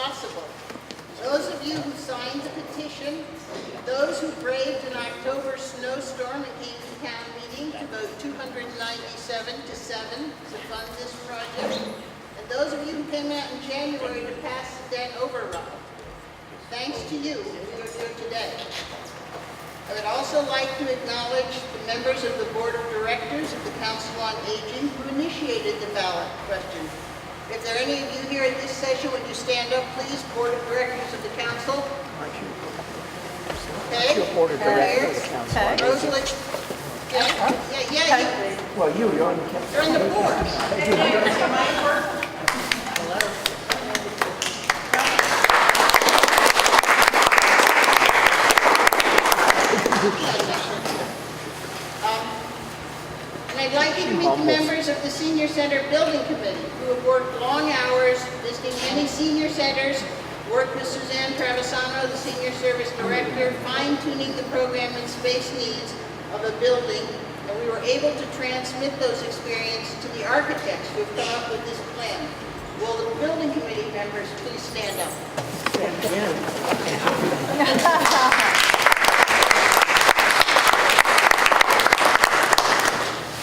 possible. Those of you who signed the petition, those who braved an October snowstorm and came to town meeting to vote 297 to 7 to fund this project, and those of you who came out in January to pass the debt override. Thanks to you, we are here today. I would also like to acknowledge the members of the Board of Directors of the Council on Aging who initiated the ballot question. If there are any of you here at this session, would you stand up, please? Board of Directors of the Council. Okay. Your Board of Directors of the Council. Okay. Rosalie. Okay. Yeah. Well, you're on the council. You're on the board. And I'd like you to meet the members of the Senior Center Building Committee who have worked long hours visiting many senior centers, worked with Suzanne Travisano, the Senior Service Director, fine-tuning the program and space needs of a building, and we were able to transmit those experiences to the architects who have come up with this plan. Will the building committee members please stand up?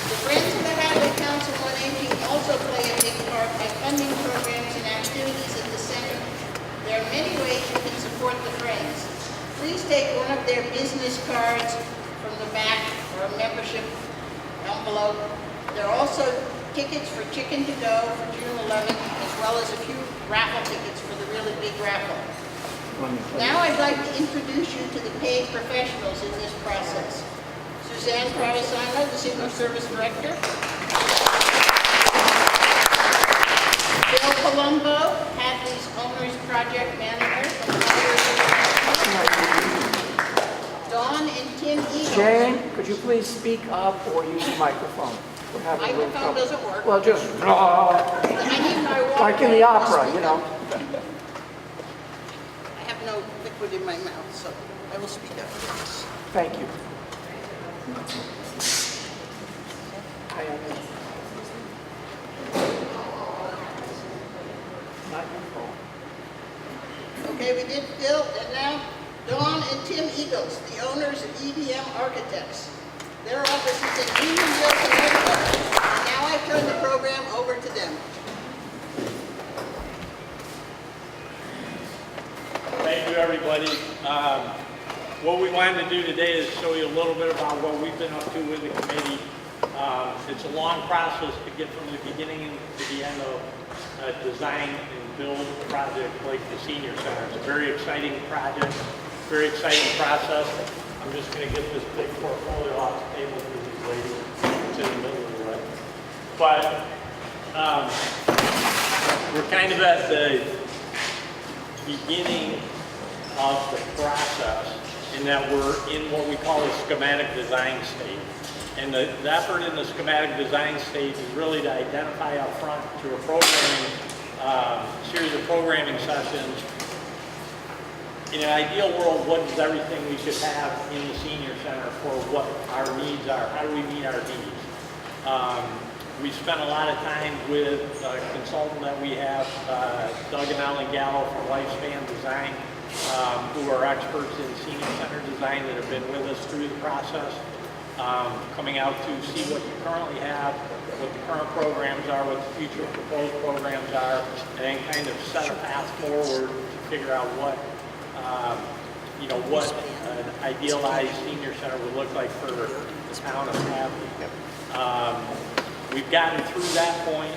The Friends of the Hadley Council on Aging also play a big part by funding programs and activities at the center. There are many ways you can support the Friends. Please take one of their business cards from the back or a membership envelope. There are also tickets for Chicken to Go for June 11th, as well as a few raffle tickets for the really big raffle. Now I'd like to introduce you to the paid professionals in this process. Suzanne Travisano, the Senior Service Director. Bill Colombo, Hadley's Owner's Project Manager. Dawn and Tim Eagles. Jane, could you please speak up or use the microphone? We're having a little Microphone trouble. doesn't work. Well, just I need my water. like in the opera, you know. I have no liquid in my mouth, so I will speak up. Thank you. I am. Not your fault. Okay, we did Bill, and now Dawn and Tim Eagles, the owners of EDM Architects. Their office is in Unionville, Connecticut. And now I turn the program over to them. Thank you, everybody. What we wanted to do today is show you a little bit about what we've been up to with the committee. It's a long process to get from the beginning to the end of a design and build project like the Senior Center. It's a very exciting project, very exciting process. I'm just going to get this big portfolio off the table for these ladies. It's in the middle of the way. But we're kind of at the beginning of the process in that we're in what we call a schematic design stage. And the effort in the schematic design stage is really to identify up front through a programming, series of programming sessions. In an ideal world, what is everything we should have in the Senior Center for what our needs are? How do we meet our needs? We spent a lot of time with a consultant that we have, Doug and Alan Gallo from Lifespan Design, who are experts in Senior Center design that have been with us through the process, coming out to see what you currently have, what the current programs are, what the future proposed programs are, and then kind of set a path forward to figure out what what an idealized Senior Center would look like for the town of Hadley. We've gotten through that point.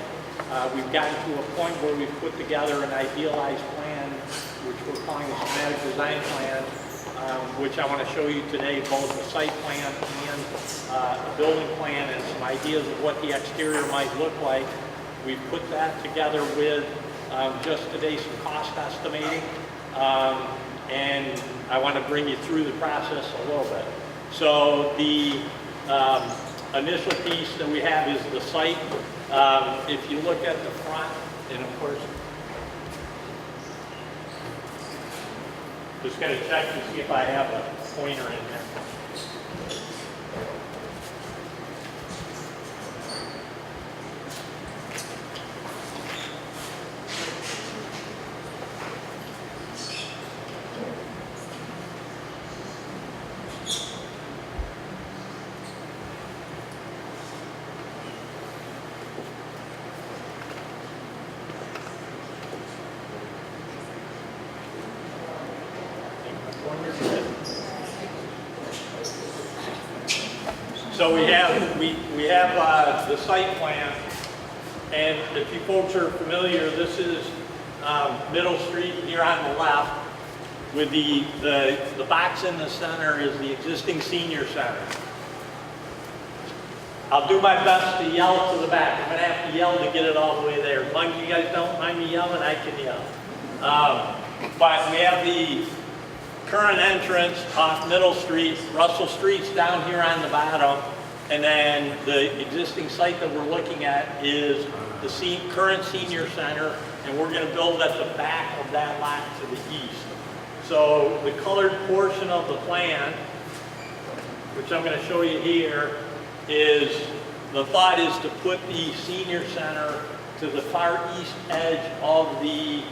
We've gotten to a point where we've put together an idealized plan, which we're calling a schematic design plan, which I want to show you today, both a site plan and a building plan and some ideas of what the exterior might look like. We've put that together with just today some cost estimating. And I want to bring you through the process a little bit. So the initial piece that we have is the site. If you look at the front, and of course, just got to check to see if I have a pointer in there. So we have the site plan, and if you folks are familiar, this is Middle Street here on the left, with the box in the center is the existing senior center. I'll do my best to yell to the back. I'm going to have to yell to get it all the way there. As long as you guys don't mind me yelling, I can yell. But we have the current entrance off Middle Street. Russell Street's down here on the bottom. And then the existing site that we're looking at is the current senior center. And we're going to build at the back of that lot to the east. So the colored portion of the plan, which I'm going to show you here, is the thought is to put the senior center to the far east edge of the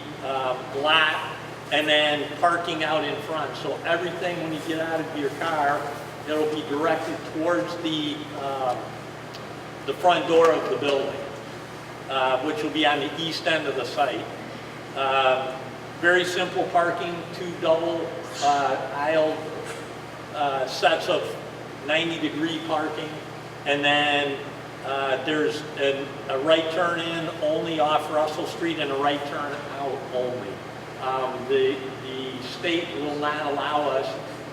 lot, and then parking out in front. So everything, when you get out of your car, it'll be directed towards the front door of the building, which will be on the east end of the site. Very simple parking, 2 double aisle sets of 90-degree parking. And then there's a right turn in only off Russell Street and a right turn out only. The state will not allow us,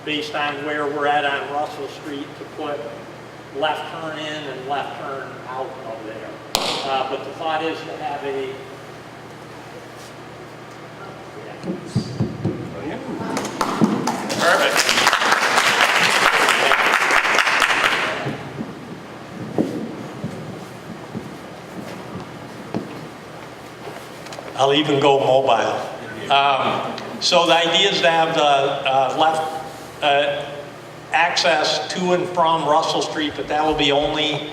based on where we're at on Russell Street, to put left turn in and left turn out of there. But the thought is to have a... Perfect. I'll even go mobile. So the idea is to have the left access to and from Russell Street, but that will be only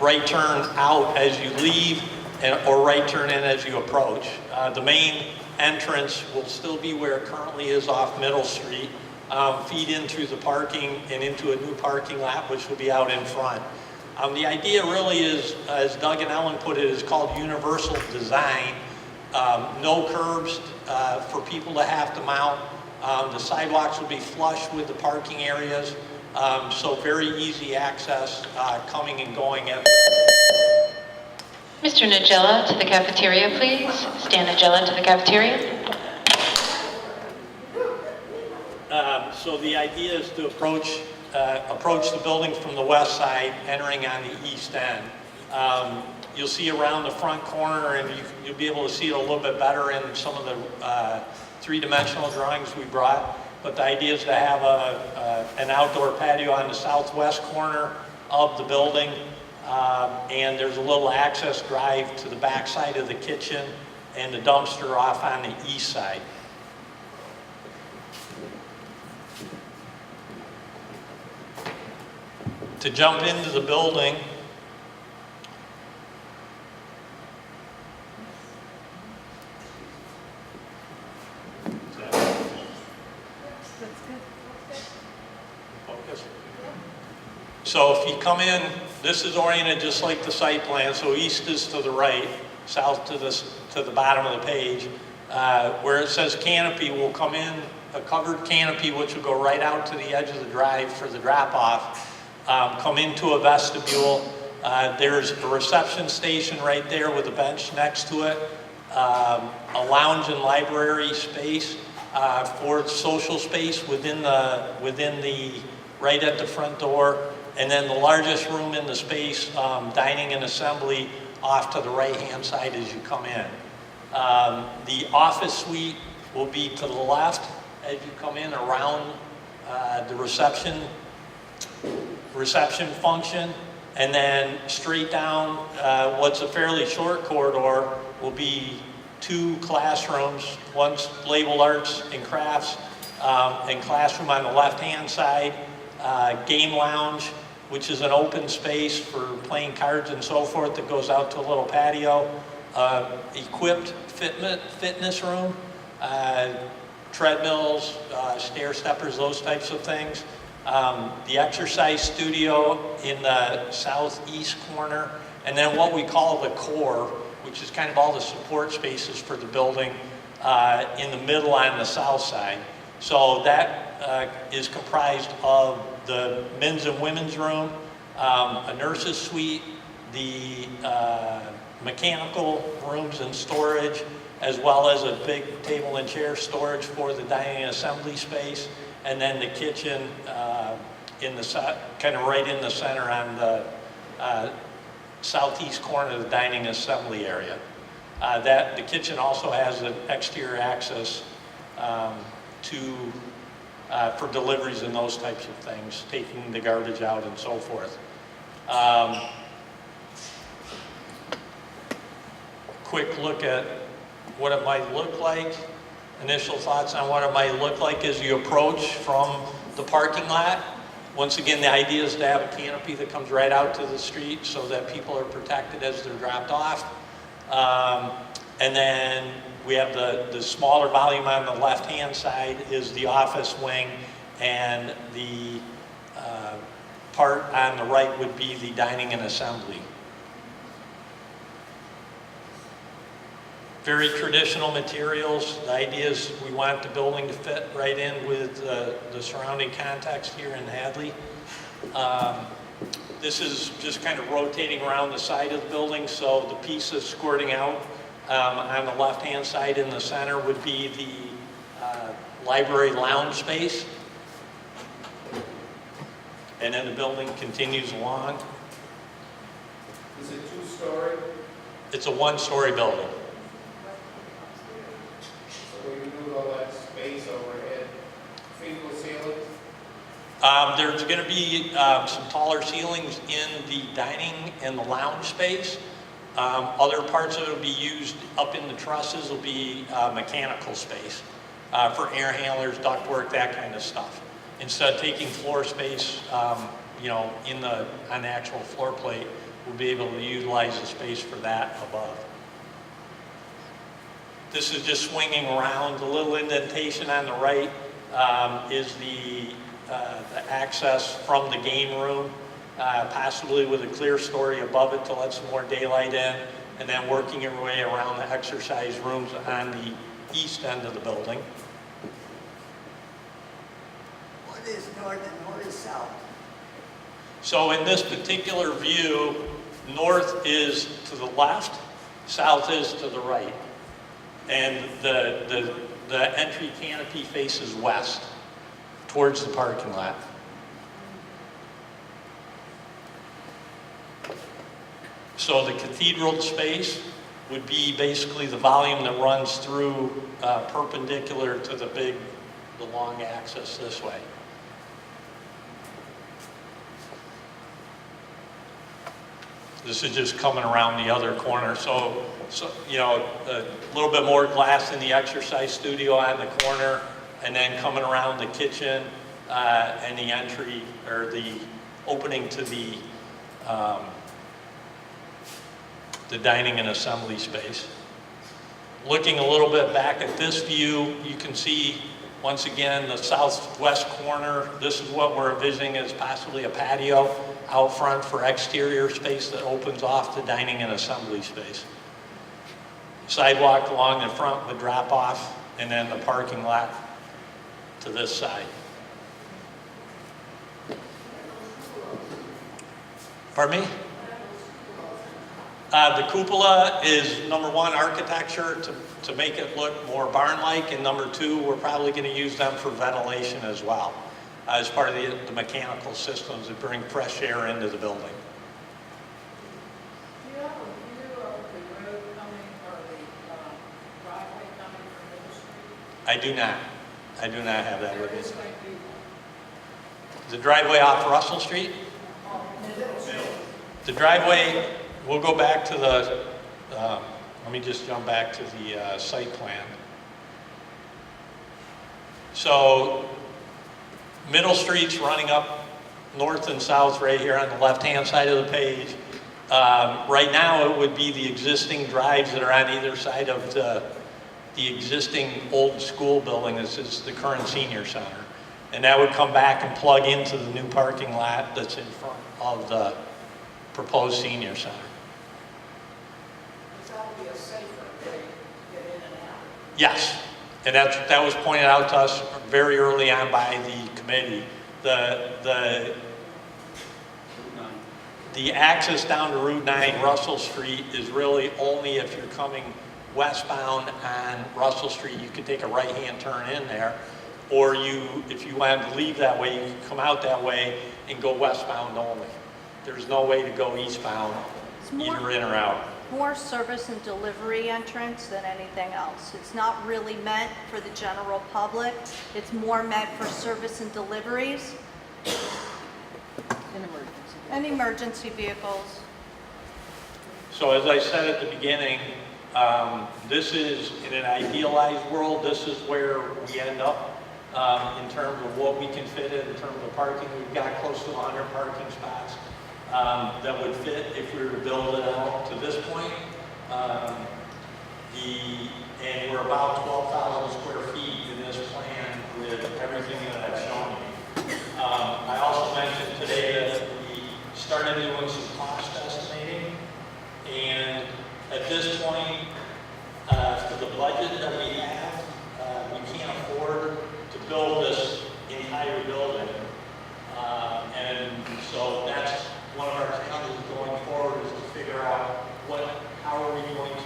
right turn out as you leave or right turn in as you approach. The main entrance will still be where it currently is off Middle Street, feed in through the parking and into a new parking lot, which will be out in front. The idea really is, as Doug and Ellen put it, is called universal design. No curbs for people to have to mount. The sidewalks will be flush with the parking areas, so very easy access coming and going. Mr. Nagella to the cafeteria, please. Stan Nagella to the cafeteria. So the idea is to approach the building from the west side, entering on the east end. You'll see around the front corner, and you'll be able to see it a little bit better in some of the three-dimensional drawings we brought. But the idea is to have an outdoor patio on the southwest corner of the building, and there's a little access drive to the back side of the kitchen and the dumpster off on the east side. To jump into the building, focus. So if you come in, this is oriented just like the site plan. So east is to the right, south to the bottom of the page. Where it says canopy, we'll come in a covered canopy, which will go right out to the edge of the drive for the drop-off. Come into a vestibule. There's a reception station right there with a bench next to it. A lounge and library space for social space within the right at the front door. And then the largest room in the space, dining and assembly, off to the right-hand side as you come in. The office suite will be to the left as you come in around the reception function, and then straight down what's a fairly short corridor will be 2 classrooms. One's labeled arts and crafts, and classroom on the left-hand side, game lounge, which is an open space for playing cards and so forth that goes out to a little patio, equipped fitness room, treadmills, stair steppers, those types of things. The exercise studio in the southeast corner, and then what we call the core, which is kind of all the support spaces for the building in the middle on the south side. So that is comprised of the men's and women's room, a nurse's suite, the mechanical rooms and storage, as well as a big table and chair storage for the dining and assembly space, and then the kitchen in the kind of right in the center on the southeast corner of the dining assembly area. The kitchen also has an exterior access for deliveries and those types of things, taking the garbage out and so forth. Quick look at what it might look like. Initial thoughts on what it might look like as you approach from the parking lot. Once again, the idea is to have a canopy that comes right out to the street so that people are protected as they're dropped off. And then we have the smaller volume on the left-hand side is the office wing, and the part on the right would be the dining and assembly. Very traditional materials. The idea is we want the building to fit right in with the surrounding context here in Hadley. This is just kind of rotating around the side of the building, so the pieces squirting out on the left-hand side in the center would be the library lounge space. And then the building continues along. Is it two-story? It's a one-story building. So we remove all that space overhead, single ceilings? There's going to be some taller ceilings in the dining and the lounge space. Other parts of it will be used up in the trusses, will be mechanical space for air handlers, ductwork, that kind of stuff. Instead of taking floor space, on the actual floor plate, we'll be able to utilize the space for that above. This is just swinging around. The little indentation on the right is the access from the game room, possibly with a clear story above it to let some more daylight in, and then working your way around the exercise rooms on the east end of the building. What is north and what is south? So in this particular view, north is to the left, south is to the right. And the entry canopy faces west towards the parking lot. So the cathedral space would be basically the volume that runs through perpendicular to the long axis this way. This is just coming around the other corner. So a little bit more glass in the exercise studio on the corner, and then coming around the kitchen and the entry or the opening to the dining and assembly space. Looking a little bit back at this view, you can see once again the southwest corner. This is what we're envisioning as possibly a patio out front for exterior space that opens off the dining and assembly space. Sidewalk along the front would drop off, and then the parking lot to this side. Pardon me? The cupola is number one, architecture to make it look more barn-like, and number two, we're probably going to use them for ventilation as well, as part of the mechanical systems that bring fresh air into the building. Do you have a view of the road coming or the driveway coming from Middle Street? I do not. I do not have that with There is me. going to be The driveway off Russell Street? Middle Street. The driveway, we'll go back to the, let me just jump back to the site plan. So Middle Street's running up north and south right here on the left-hand side of the page. Right now, it would be the existing drives that are on either side of the existing old school building. This is the current senior center. And that would come back and plug into the new parking lot that's in front of the proposed senior center. Because that will be a safer way to get in and out. Yes, and that was pointed out to us very early on by the committee, the access down to Route 9, Russell Street, is really only if you're coming westbound on Russell Street. You can take a right-hand turn in there, or if you wanted to leave that way, you can come out that way and go westbound only. There's no way to go eastbound, either in or out. More service and delivery entrance than anything else. It's not really meant for the general public. It's more meant for service and deliveries and emergency vehicles. So as I said at the beginning, this is, in an idealized world, this is where we end up in terms of what we can fit in terms of parking. We've got close to 100 parking spots that would fit if we were to build it out to this point. And we're about 12,000 square feet in this plan with everything that I've shown you. I also mentioned today that we started doing some cost estimating, and at this point, for the budget that we have, we can't afford to build this entire building. And so that's one of our challenges going forward, is to figure out how are we going to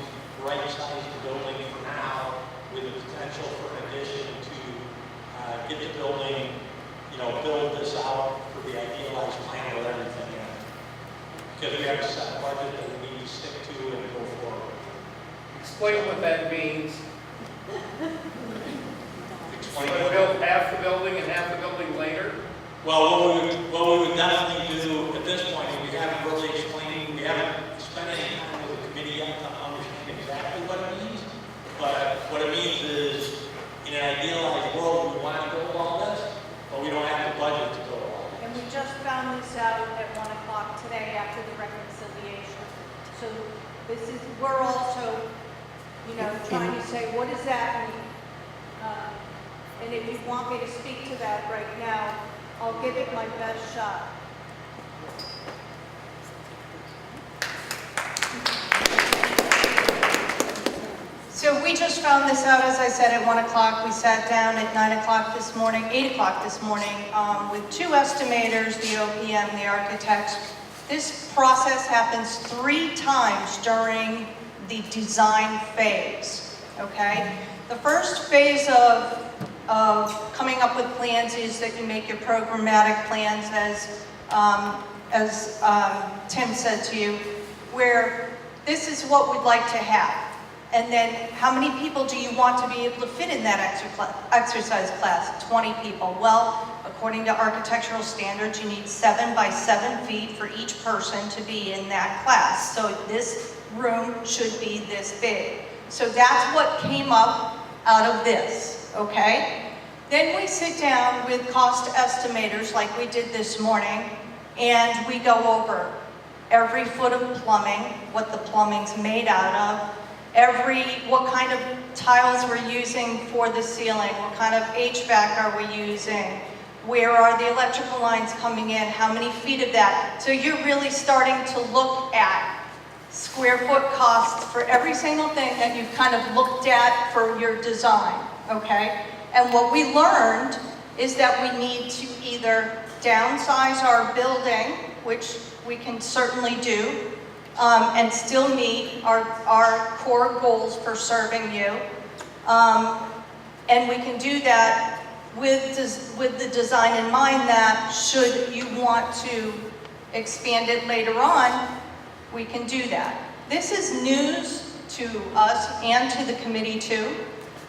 right-size the building for now, with the potential for an addition to get the building, build this out for the idealized plan with everything in it. Because we have a set budget that we need to stick to and go forward. Explain what that means. Explain We're going to build half the building and half the building later? Well, what we would definitely do at this point, and we haven't really explained, we haven't spent any time with the committee yet to understand exactly what it means. But what it means is, in an idealized world, we want to build all this, but we don't have the budget to build all this. And we just found this out at 1 o'clock today after the reconciliation. So we're also, trying to say, what does that mean? And if you want me to speak to that right now, I'll give it my best shot. So we just found this out, as I said, at 1 o'clock. We sat down at 9 o'clock this morning, 8 o'clock this morning, with two estimators, the OPM, the architects. This process happens 3 times during the design phase, okay? The first phase of coming up with plans is that you make your programmatic plans, as Tim said to you, where this is what we'd like to have. And then how many people do you want to be able to fit in that exercise class? 20 people. Well, according to architectural standards, you need 7 by 7 feet for each person to be in that class. So this room should be this big. So that's what came up out of this, okay? Then we sit down with cost estimators like we did this morning, and we go over every foot of plumbing, what the plumbing's made out of, what kind of tiles we're using for the ceiling, what kind of HVAC are we using, where are the electrical lines coming in, how many feet of that. So you're really starting to look at square foot costs for every single thing that you've kind of looked at for your design, okay? And what we learned is that we need to either downsize our building, which we can certainly do, and still meet our core goals for serving you. And we can do that with the design in mind that should you want to expand it later on, we can do that. This is news to us and to the committee too.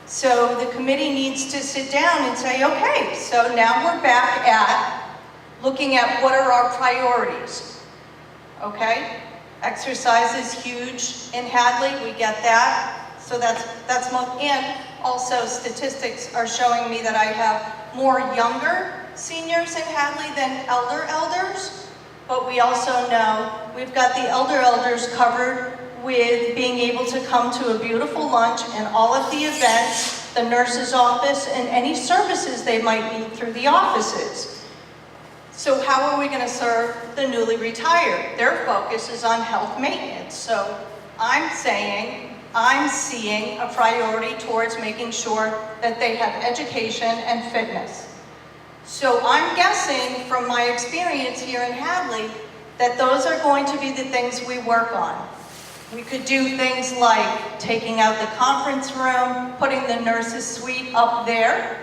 So the committee needs to sit down and say, okay, so now we're back at looking at what are our priorities, okay? Exercise is huge in Hadley, we get that. So that's most, and also statistics are showing me that I have more younger seniors in Hadley than elders. But we also know we've got the elders covered with being able to come to a beautiful lunch and all of the events, the nurse's office, and any services they might need through the offices. So how are we going to serve the newly retired? Their focus is on health maintenance. So I'm seeing a priority towards making sure that they have education and fitness. So I'm guessing from my experience here in Hadley that those are going to be the things we work on. We could do things like taking out the conference room, putting the nurses' suite up there,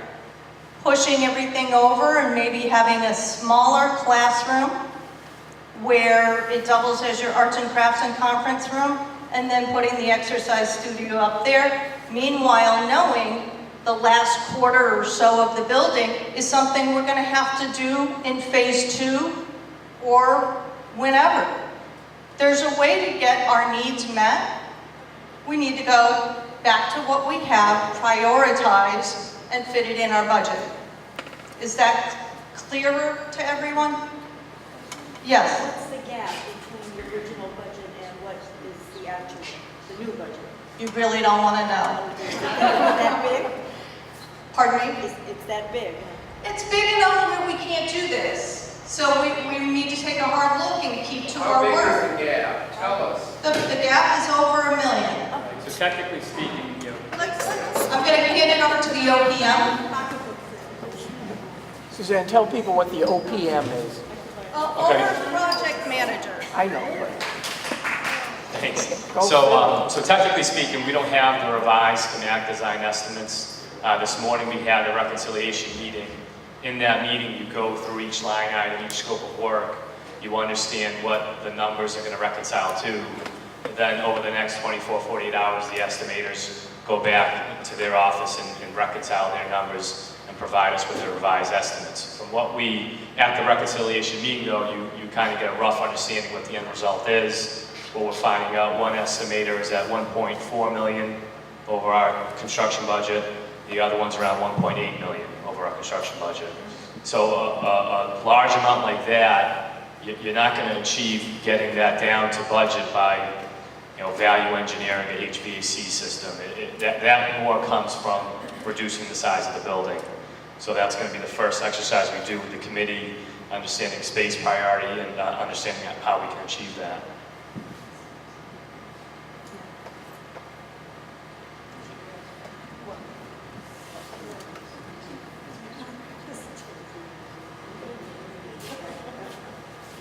pushing everything over and maybe having a smaller classroom where it doubles as your arts and crafts and conference room, and then putting the exercise studio up there. Meanwhile, knowing the last quarter or so of the building is something we're gonna have to do in phase 2 or whenever. There's a way to get our needs met. We need to go back to what we have, prioritize, and fit it in our budget. Is that clearer to everyone? Yes. What's the gap between the original budget and what is the actual, the new budget? You really don't want to know. Is that big? Pardon me? It's that big. It's big enough where we can't do this. So we need to take a hard look and keep to our How big word. is the gap? Tell us. The gap is over $1 million. So technically speaking, you know, I'm going to hand it over to the OPM. Suzanne, tell people what the OPM is. Owner Project Manager. I know, but Thanks. Go So technically speaking, we don't have the revised schematic design estimates. This morning we had a reconciliation meeting. In that meeting, you go through each line item, each scope of work. You understand what the numbers are going to reconcile to. Then over the next 24, 48 hours, the estimators go back to their office and reconcile their numbers and provide us with their revised estimates. From what we, at the reconciliation meeting though, you kind of get a rough understanding what the end result is. What we're finding out, one estimator is at 1.4 million over our construction budget. The other one's around 1.8 million over our construction budget. So a large amount like that, you're not going to achieve getting that down to budget by, value engineering an HVAC system. That more comes from reducing the size of the building. So that's going to be the first exercise we do with the committee, understanding space priority and understanding how we can achieve that.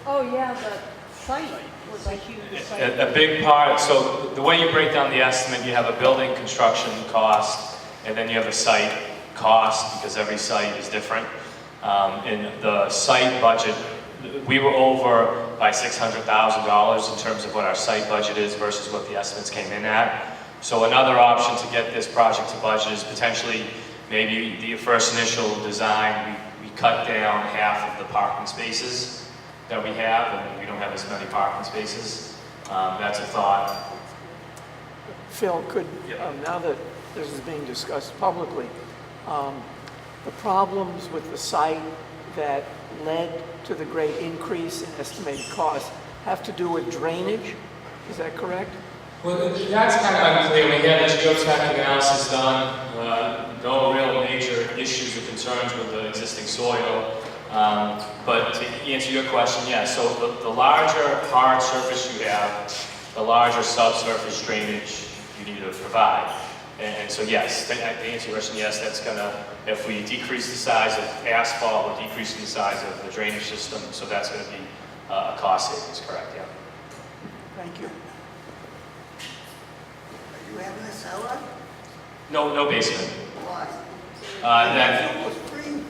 Oh, yeah, the site was a huge site. A big part, so the way you break down the estimate, you have a building construction cost, and then you have a site cost, because every site is different. In the site budget, we were over by $600,000 in terms of what our site budget is versus what the estimates came in at. So another option to get this project to budget is potentially maybe the first initial design, we cut down half of the parking spaces that we have, and we don't have as many parking spaces. That's a thought. Phil, could, now that this is being discussed publicly, the problems with the site that led to the great increase in estimated costs have to do with drainage? Is that correct? Well, that's kind of unclear. We had a geotech analysis done. No real major issues or concerns with the existing soil. But to answer your question, yes. So the larger hard surface you have, the larger subsurface drainage you need to provide. And so yes, to answer your question, yes, that's gonna, if we decrease the size of asphalt, we're decreasing the size of the drainage system, so that's gonna be a cost savings, correct, yeah. Thank you. You having a cellar? No basement. Why? That, It was free.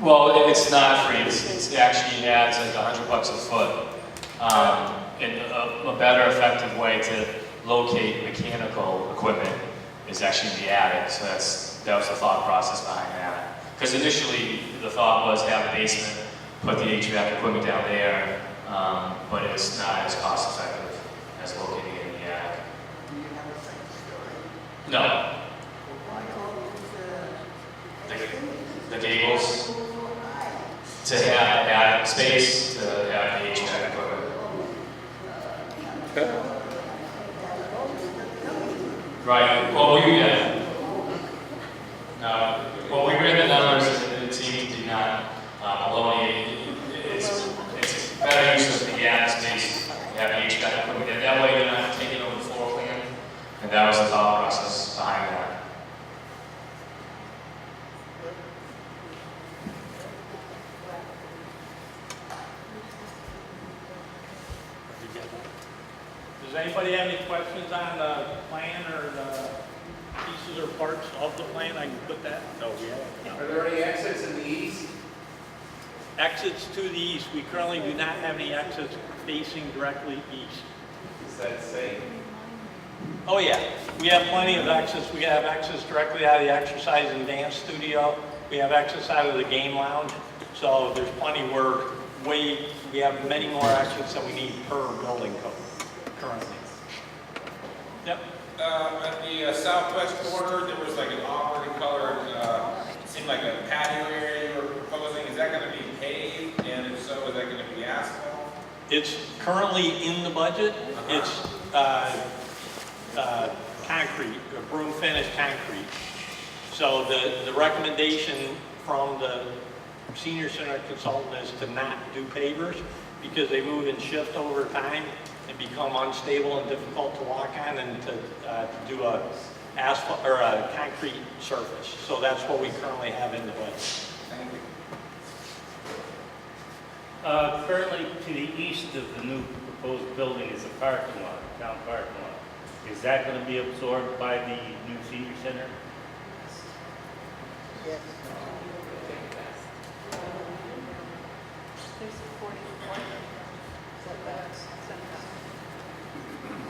well, it's not free. It's actually adds like $100 a foot. And a better, effective way to locate mechanical equipment is actually in the attic. So that was the thought process behind that. Because initially the thought was have a basement, put the HVAC equipment down there, but it's not as cost effective as locating it in the attic. Do you have a second story? No, Why all these, the gables to have attic space to have the HVAC equipment. Right. Well, well, we ran the numbers and the team did not eliminate. It's better use of the attic space to have the HVAC equipment. And that way you're not taking over the floor plan. And that was the thought process behind that. anybody have any questions on the plan or the pieces or parts of the plan? I can put that. No, we haven't. Are there any exits in the east? Exits to the east. We currently do not have any exits facing directly east. Is that safe? Oh yeah, we have plenty of exits. We have exits directly out of the exercise and dance studio. We have exits out of the game lounge. So there's plenty. We have many more exits than we need per building code currently. Yep. At the southwest corner, there was like an awkwardly colored, seemed like a patio area you were proposing. Is that going to be paved? And if so, is that going to be asphalt? It's currently in the budget. It's concrete, broom finished concrete. So the recommendation from the senior center consultant is to not do pavers because they move and shift over time and become unstable and difficult to walk on, and to do a asphalt or a concrete surface. So that's what we currently have in the budget. Thank you. Currently, to the east of the new proposed building is a parking lot, town parking lot. Is that going to be absorbed by the new senior center? Yes. There's 44 setbacks.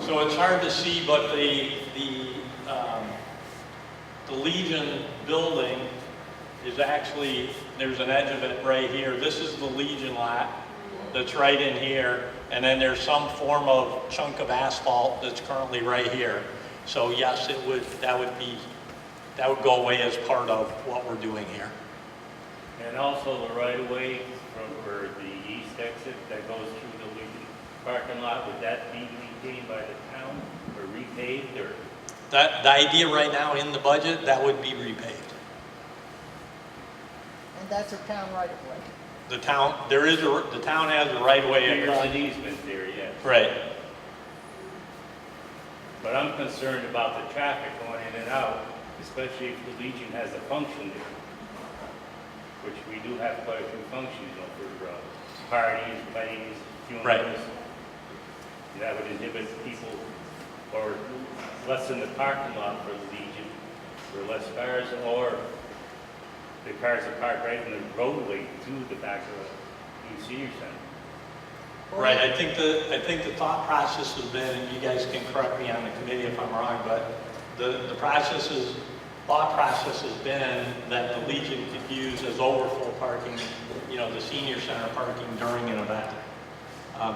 So it's hard to see, but the Legion building is actually, there's an edge of it right here. This is the Legion lot that's right in here, and then there's some form of chunk of asphalt that's currently right here. So yes, that would go away as part of what we're doing here. And also the right-of-way for the east exit that goes through the Legion parking lot, would that be maintained by the town or repaved, or? The idea right now in the budget, that would be repaved. And that's a town right of way. The town has a right of way. There's an easement there, yes. Right. But I'm concerned about the traffic going in and out, especially if the Legion has a function there, which we do have quite a few functions over parties, weddings, funerals. Right. That would inhibit people, or lessen the parking lot for the Legion, for less cars, or the cars are parked right in the roadway to the back of the new senior center. Right, I think the thought process has been, and you guys can correct me on the committee if I'm wrong, but the thought process has been that the Legion could use as overflow parking, the senior center parking during an event,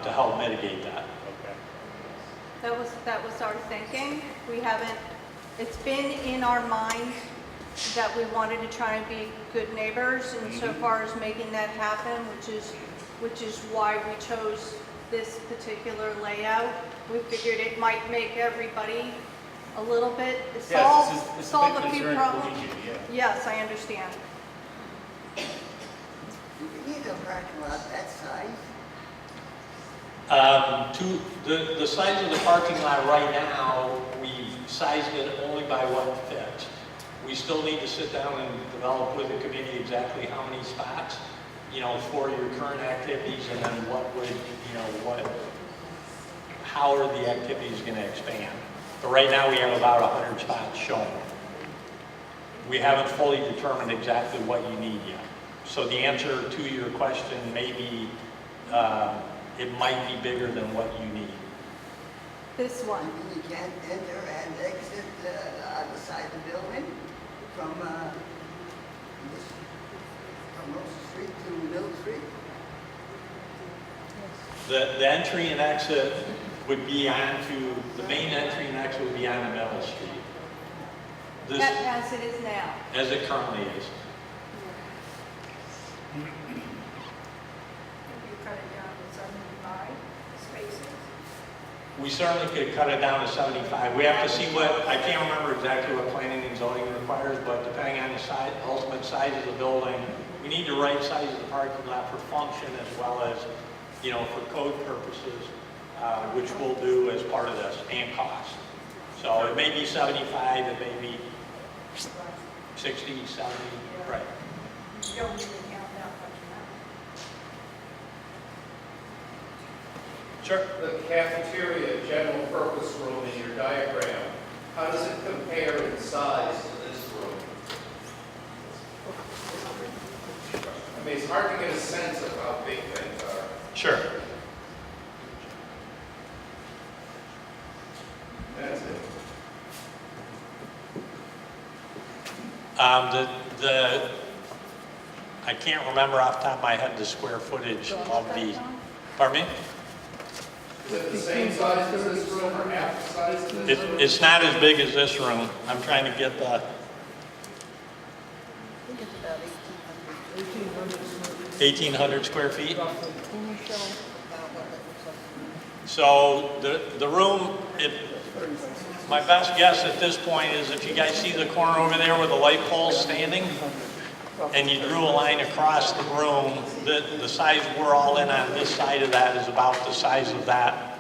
to help mitigate that. Okay. That was our thinking. We haven't, it's been in our mind that we wanted to try and be good neighbors, and so far as making that happen, which is why we chose this particular layout. We figured it might make everybody a little bit, solve a few problems. Yes, I understand. Do we need a parking lot that size? The size of the parking lot right now, we sized it only by what fits. We still need to sit down and develop with the committee exactly how many spots, for your current activities, and then how are the activities going to expand. But right now we have about 100 spots shown. We haven't fully determined exactly what you need yet. So the answer to your question may be, it might be bigger than what you need. This one. You can't enter and exit on the side of the building from Rose Street to Mill Street? The entry and exit would be onto, the main entry and exit would be on the Middle Street. This, As it is now. as it currently is. You cut it down to 75 spaces. We certainly could cut it down to 75. We have to see I can't remember exactly what planning and zoning requires, but depending on the ultimate size of the building, we need the right size of the parking lot for function as well as, for code purposes, which we'll do as part of this, and cost. So it may be 75, it may be 60, 70, right. You don't really count that much Sure. The cafeteria general purpose room in your diagram, how does it compare in size to this room? I mean, it's hard to get a sense of how big things are. Sure. That's it. I can't remember off the top of my head the square footage of the, pardon me? Is it the same size as this room or half the size of this room? It's not as big as this room. I'm trying to get the, I think it's about 1,800. 1,800 square feet. Can you show about what it looks like? So the room, my best guess at this point is if you guys see the corner over there where the light pole's standing, and you drew a line across the room, the size we're all in on this side of that is about the size of that,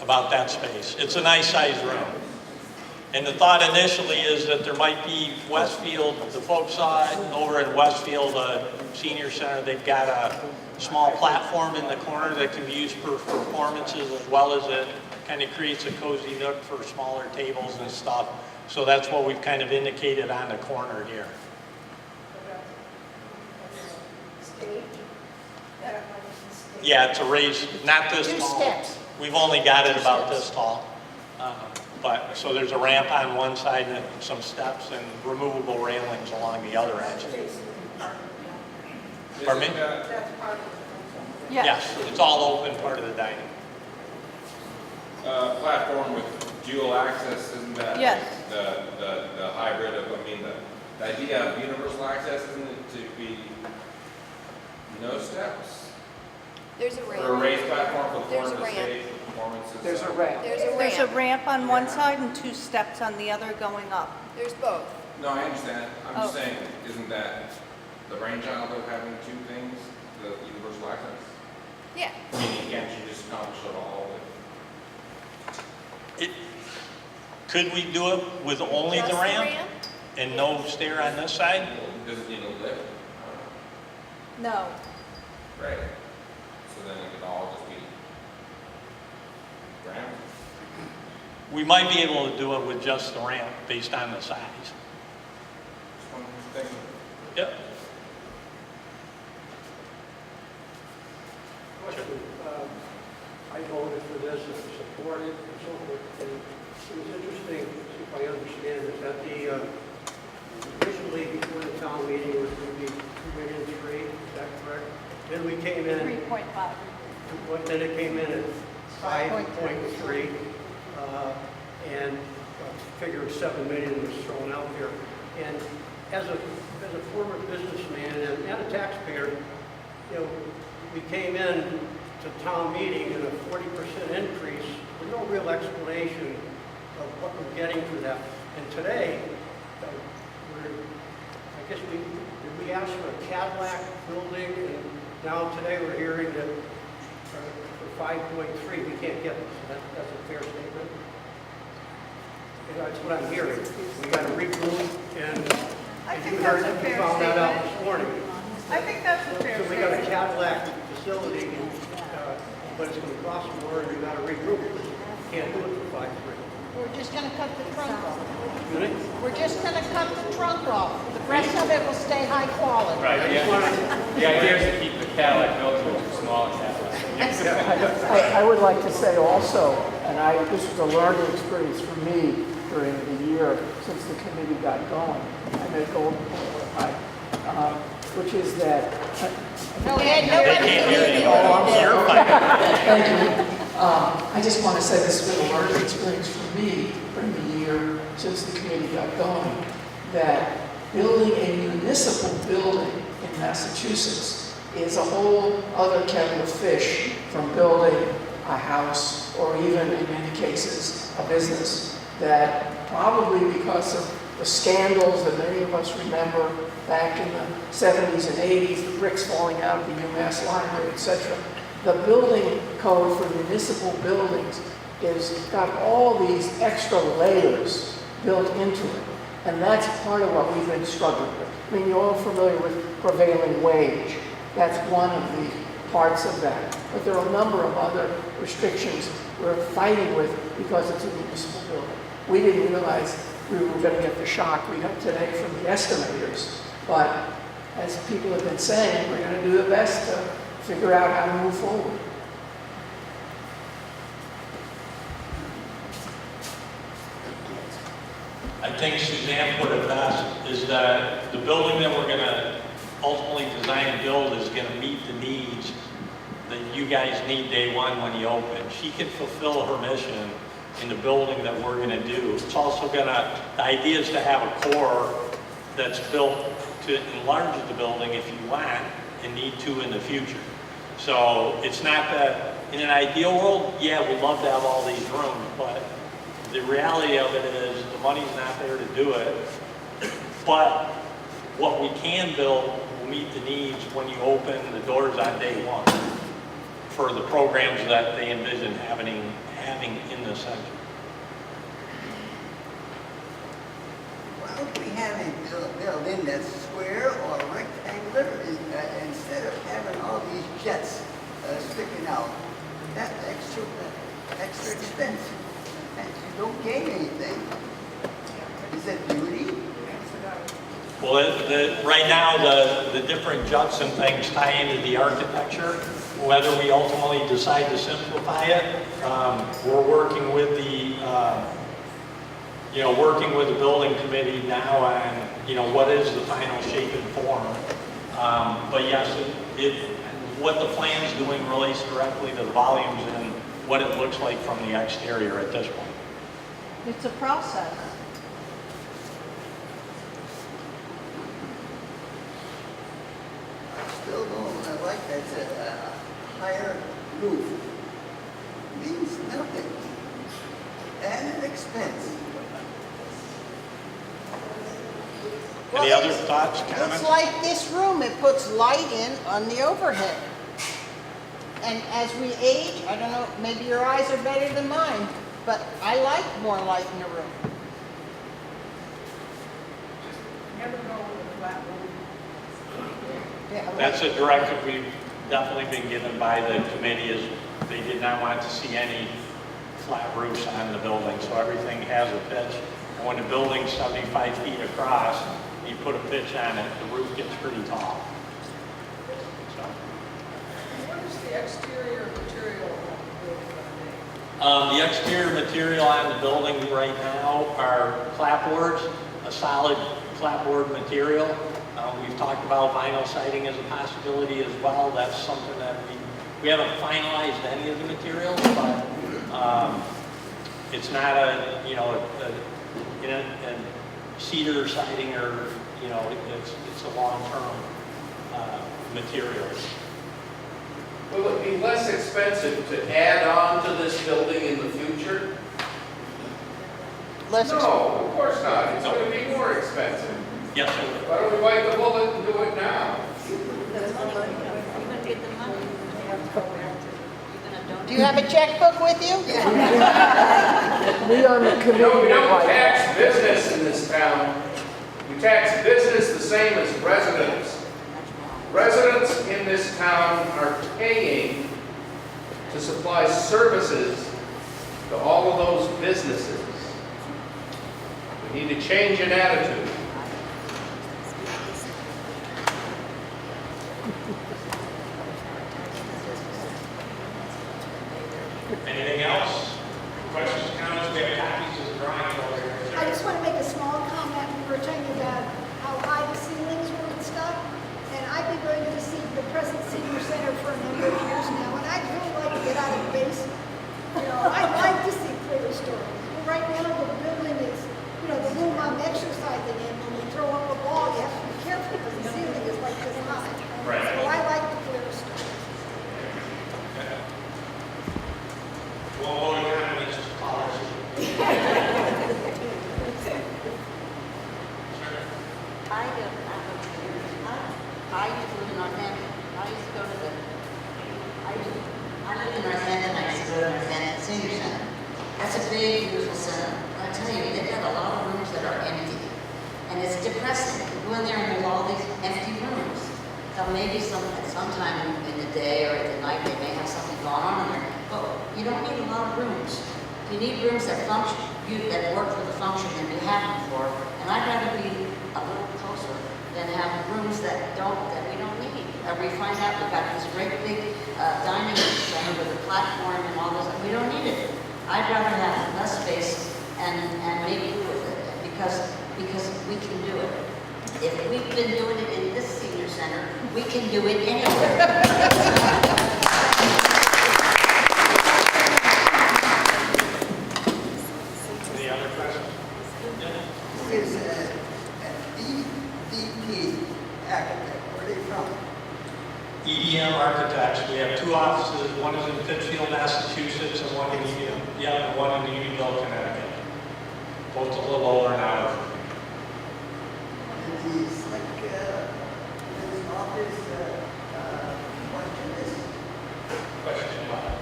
about that space. It's a nice sized room. And the thought initially is that there might be Westfield, the folks saw it over in Westfield, Senior Center, they've got a small platform in the corner that can be used for performances as well as it kind of creates a cozy nook for smaller tables and stuff. So that's what we've kind of indicated on the corner here. Yeah, it's a raised, not this Two tall. steps. We've only got it about this tall. But, so there's a ramp on one side and some steps and removable railings along the other edge. Pardon me? That's part of it. Yes, it's all open part of the dining. Platform with dual access, isn't that? Yes. The hybrid of, I mean, the idea of universal access, isn't it to be no steps? There's a Or a ramp. raised platform for There's a the ramp. stage performances? There's a ramp. There's a There's a ramp. ramp on one side and 2 steps on the other going up. There's both. No, I understand. I'm just Oh. saying, isn't that the brainchild of having two things, the universal access? Yeah. I mean, can't you just accomplish it all with? Could we do it with only Just the ramp and no stair on this side? Does it need a lift? No. Right. So then it could all just be ramp? We might be able to do it with just the ramp based on the size. Just one thing. Yep. Question. I voted for this and supported and so forth. And it was interesting, see if I understand this, that the originally before the town meeting was going to be 2,300,000, is that correct? Then we came in. 3.5. Then it came in at 5.3, and a figure of 7 million was thrown out there. And as a former businessman and a taxpayer, you know, we came in to town meeting and a 40% increase with no real explanation of what we're getting for that. And today, I guess we asked for a Cadillac building, and now today we're hearing that for 5.3 we can't get this. That's a fair statement. And that's what I'm hearing. We got to regroup, and you heard that, you found that out this morning. I think that's a fair So we got a Cadillac facility, but it's going to cost more, and we got to regroup. We can't do it for 5.3. We're just gonna cut the trunk off. Good? We're just gonna cut the trunk off. The rest of it will stay high quality. Right, the idea is to keep the Cadillac built to a smaller Cadillac. I would like to say also, and this was a learning experience for me during the year since the committee got going, and they go, which is that. No, Ed, nobody can't can hear you. hear you. Thank you. I just want to say this has been a learning experience for me during the year since the committee got going, that building a municipal building in Massachusetts is a whole other kettle of fish from building a house or even in many cases a business, that probably because of the scandals that many of us remember back in the 70s and 80s, the bricks falling out of the UMass library, etc. The building code for municipal buildings is got all these extra layers built into it. And that's part of what we've been struggling with. I mean, you're all familiar with prevailing wage. That's one of the parts of that. But there are a number of other restrictions we're fighting with because it's a municipal building. We didn't realize we were going to get the shock we got today from the estimators. But as people have been saying, we're going to do the best to figure out how to move forward. I think Suzanne put it best, is that the building that we're gonna ultimately design and build is gonna meet the needs that you guys need day one when you open. She can fulfill her mission in the building that we're gonna do. It's also gonna, the idea is to have a core that's built to enlarge the building if you want and need to in the future. So it's not that, in an ideal world, yeah, we'd love to have all these rooms, but the reality of it is the money's not there to do it. But what we can build will meet the needs when you open the doors on day one for the programs that they envision having in the center. Why don't we have a building that's square or rectangular instead of having all these jets sticking out? That's extra expensive. And you don't gain anything. Is that beauty? Well, right now, the different juts and things tie into the architecture. Whether we ultimately decide to simplify it, we're working with the, working with the building committee now on, what is the final shape and form. But yes, what the plan's doing relates directly to the volumes and what it looks like from the exterior at this point. It's a process. Still don't, I like that, higher roof. Means nothing. And an expense. Any other thoughts, comments? It's like this room, it puts light in on the overhead. And as we age, I don't know, maybe your eyes are better than mine, but I like more light in the room. Never go with a flat roof. Yeah, That's a directive we've definitely been given by the committee, is they did not want to see any flat roofs on the building, so everything has a pitch. And when the building's 75 feet across, you put a pitch on it, the roof gets pretty tall. So, What is the exterior material of the building? the exterior material on the building right now are clapboards, a solid clapboard material. We've talked about vinyl siding as a possibility as well. That's something that we haven't finalized any of the materials, but it's not a cedar siding or it's a long-term material. Will it be less expensive to add on to this building in the future? no, of course not. It's going to be more expensive. Yes, sir. Why don't we bite the bullet and do it now? do you have a checkbook with you? We on the committee. We don't tax business in this town. We tax business the same as residents. Residents in this town are paying to supply services to all of those businesses. We need to change an attitude. Anything else? Questions, comments? We have copies of the drawing over here. I just want to make a small comment. We were talking about how high the ceilings were and stuff. And I've been going to see the present senior center for a number of years now, and I'd really like to get out of the basement. I'd like to see clear stories. But right now, the building is, the room I'm exercising in, when you throw up a ball, you have to be careful because the ceiling is like this high. Right. So I like the clear stories. Well, hold on, let's just call it. I used to live in Northampton. I used to go to I live in Northampton, I used to go to Northampton Senior Center. That's a big, beautiful center. I tell you, they've got a lot of rooms that are empty. And it's depressing. You go in there and there's all these empty rooms. Now, maybe sometime in the day or at the night, they may have something going on in there, but you don't need a lot of rooms. You need rooms that function, that work for the function that you have them for, and I'd rather be a little closer than have rooms that we don't need. We find out we've got this great big dining center with a platform and all this, and we don't need it. I'd rather have less space and make do with it, because we can do it. If we've been doing it in this senior center, we can do it anywhere. Any other questions? Is DP architect, where are they from? EDM Architects, we have two offices, one is in Pittsfield, Massachusetts, and one in Unionville, Connecticut. Both a little over an hour. And he's like, in his office, question is, Question mark.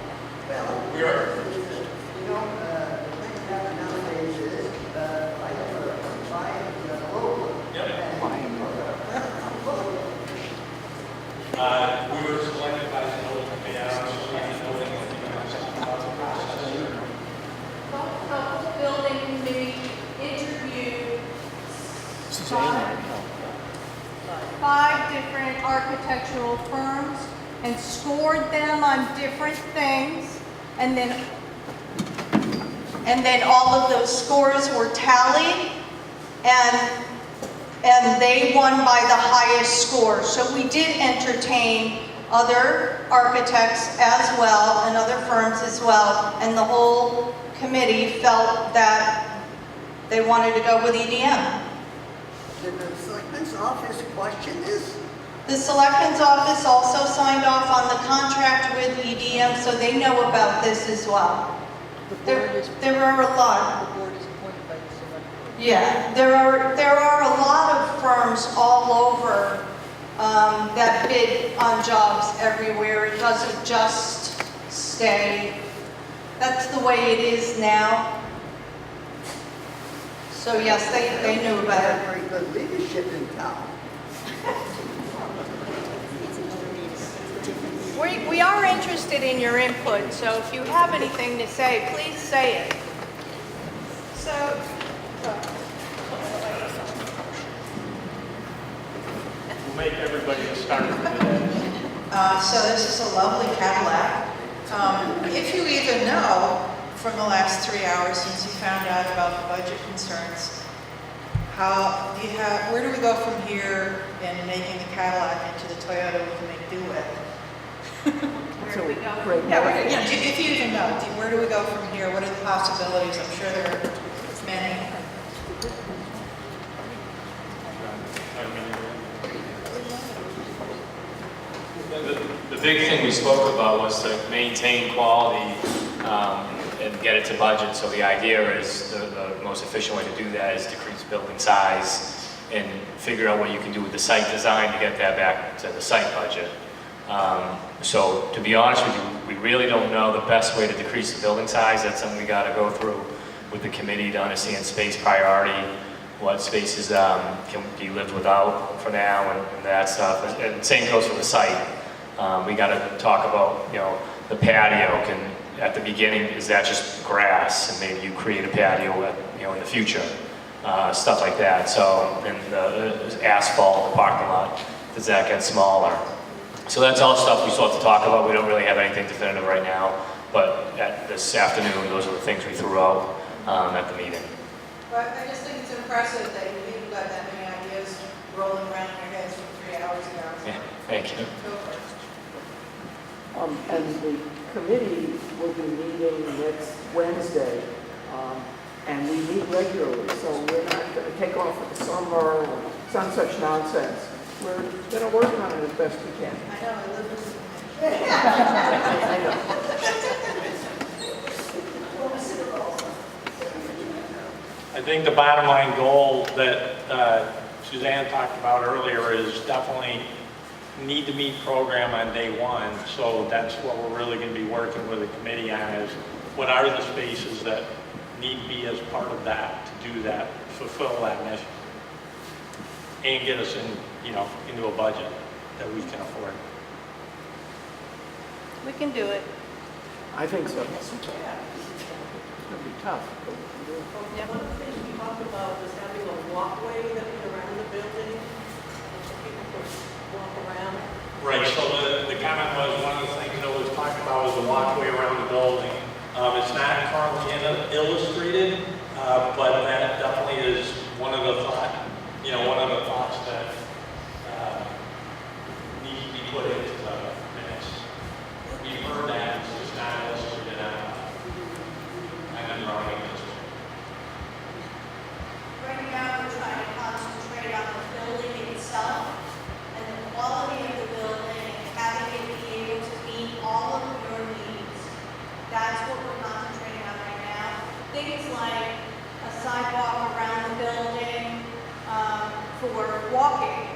well, We are. you know, the thing happening nowadays is, I have a buy local. Yep. We were selected by the building committee, I don't know if you know anything about the process. The building committee interviewed five different architectural firms and scored them on different things, and then all of those scores were tallied, and they won by the highest score. So we did entertain other architects as well and other firms as well, and the whole committee felt that they wanted to go with EDM. Did the selectman's office question this? The selectman's office also signed off on the contract with EDM, so they know about this as well. There are a lot. The board is appointed by the select board. Yeah, there are a lot of firms all over that bid on jobs everywhere. It doesn't just stay. That's the way it is now. So yes, they knew about it. Very good leadership in town. We are interested in your input, so if you have anything to say, please say it. So, We'll make everybody a starter for today. So this is a lovely Cadillac. If you even know, from the last 3 hours since you found out about the budget concerns, where do we go from here in making the Cadillac into the Toyota we can make do with? Where do we go? Yeah, if you even know, where do we go from here? What are the possibilities? I'm sure there are many. The big thing we spoke about was to maintain quality and get it to budget. So the idea is the most efficient way to do that is decrease building size and figure out what you can do with the site design to get that back to the site budget. So to be honest with you, we really don't know the best way to decrease the building size. That's something we got to go through with the committee to understand space priority, what spaces can be lived without for now, and that stuff. And same goes for the site. We got to talk about, the patio. At the beginning, is that just grass, and maybe you create a patio, in the future, stuff like that. So, and the asphalt, the parking lot, does that get smaller? So that's all stuff we still have to talk about. We don't really have anything definitive right now, but this afternoon, those are the things we threw out at the meeting. But I just think it's impressive that you've got that many ideas rolling around in your heads from 3 hours ago. Yeah, thank you. Go for it. And the committee will be meeting next Wednesday, and we meet regularly, so we're not going to take off for the summer or some such nonsense. We're going to work on it as best we can. I know, I live with I know. I think the bottom line goal that Suzanne talked about earlier is definitely need to meet program on day one. So that's what we're really going to be working with the committee on, is what are the spaces that need to be as part of that to do that, fulfill that mission, and get us in, into a budget. that we can afford. We can do it. I think so. It's gonna be tough, but we can do it. One of the things we talked about was having a walkway that was around the building, so people could walk around. Right, so the comment was, one of the things that was talked about was the walkway around the building. It's not currently illustrated, but that definitely is one of the thoughts that need to be put into the minutes. We've heard that, it's just not illustrated on the drawing. Right now, we're trying to concentrate on the building itself and the quality of the building and having it be able to meet all of your needs. That's what we're concentrating on right now. Things like a sidewalk around the building for walking,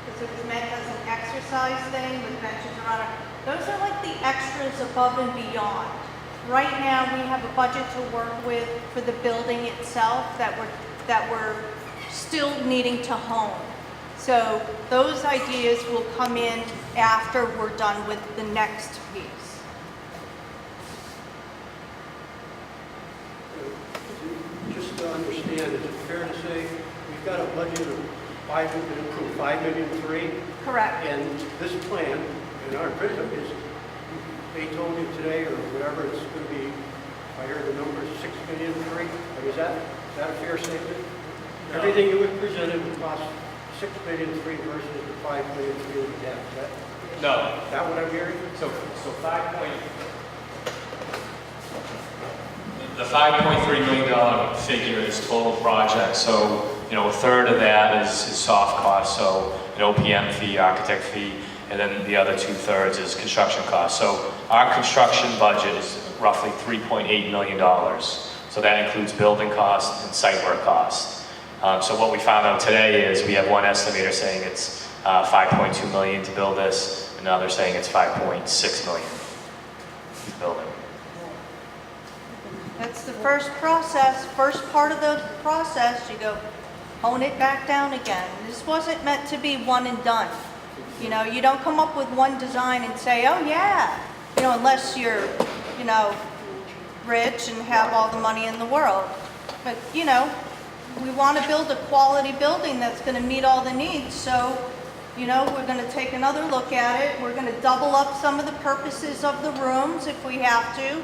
because it was meant as an exercise thing with benches around it. Those are like the extras above and beyond. Right now, we have a budget to work with for the building itself that we're still needing to hone. So those ideas will come in after we're done with the next piece. Just to understand, is it fair to say we've got a budget of $5 million, Correct. and this plan, in our prism, is, they told you today or whatever, it's going to be, I heard the number, $6 million. Like, is that a fair statement? No. Everything you would presented would cost $6 million versus the $5 million that we have. Is that what I'm hearing? So the $5.3 million figure is total project. So, a third of that is soft costs, so an OPM fee, architect fee, and then the other 2/3 is construction costs. So our construction budget is roughly $3.8 million. So that includes building costs and site work costs. So what we found out today is we have one estimator saying it's $5.2 million to build this, another saying it's $5.6 million to build it. That's the first part of the process. You go hone it back down again. This wasn't meant to be one and done. You don't come up with one design and say, oh yeah, unless you're, rich and have all the money in the world. But, we want to build a quality building that's going to meet all the needs. So, we're going to take another look at it. We're going to double up some of the purposes of the rooms if we have to.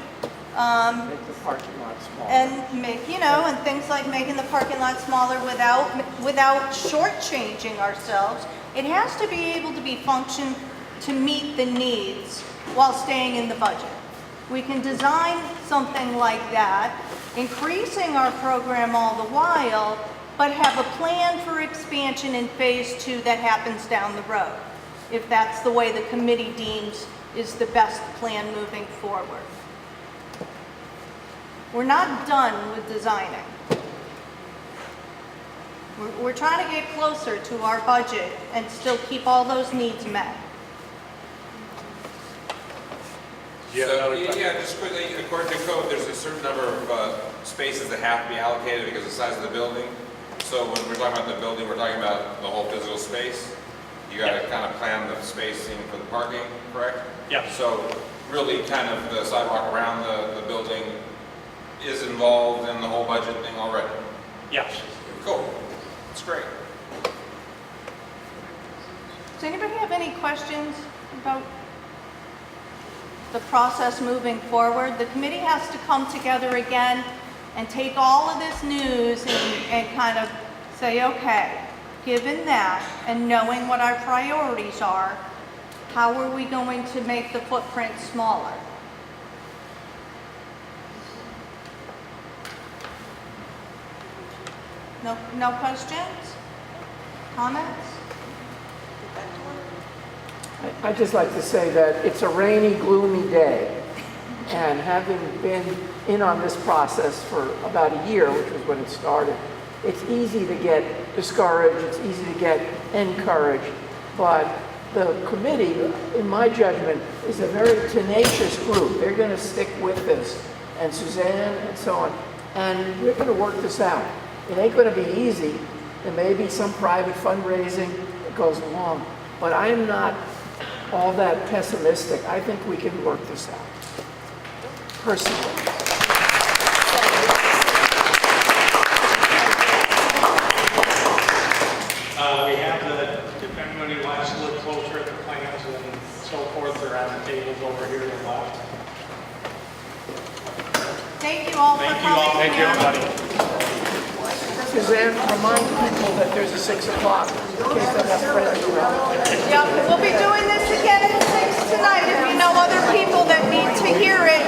Make the parking lot smaller. And make, and things like making the parking lot smaller without shortchanging ourselves. It has to be able to be functioned to meet the needs while staying in the budget. We can design something like that, increasing our program all the while, but have a plan for expansion in phase 2 that happens down the road, if that's the way the committee deems is the best plan moving forward. We're not done with designing. We're trying to get closer to our budget and still keep all those needs met. Just quickly, according to code, there's a certain number of spaces that have to be allocated because of the size of the building. So when we're talking about the building, we're talking about the whole physical space. You got to kind of plan the spacing for the parking, correct? Yeah. So really kind of the sidewalk around the building is involved in the whole budget thing already? Yes. Cool. That's great. Does anybody have any questions about the process moving forward? The committee has to come together again and take all of this news and kind of say, okay, given that and knowing what our priorities are, how are we going to make the footprint smaller? No questions? Comments? I'd just like to say that it's a rainy, gloomy day, and having been in on this process for about a year, which was when it started, it's easy to get discouraged, it's easy to get encouraged, but the committee, in my judgment, is a very tenacious group. They're going to stick with this, and Suzanne and so on, and we're going to work this out. It ain't going to be easy. There may be some private fundraising that goes along, but I'm not all that pessimistic. I think we can work this out, personally. We have if anybody wants to look closer at the plans and so forth, they're on the tables over here to the left. Thank you all for Thank you all. coming. Thank you, everybody. Suzanne, remind people that there's a 6 o'clock in case they have friends around. Yep, we'll be doing this again at 6 tonight if you know other people that need to hear it.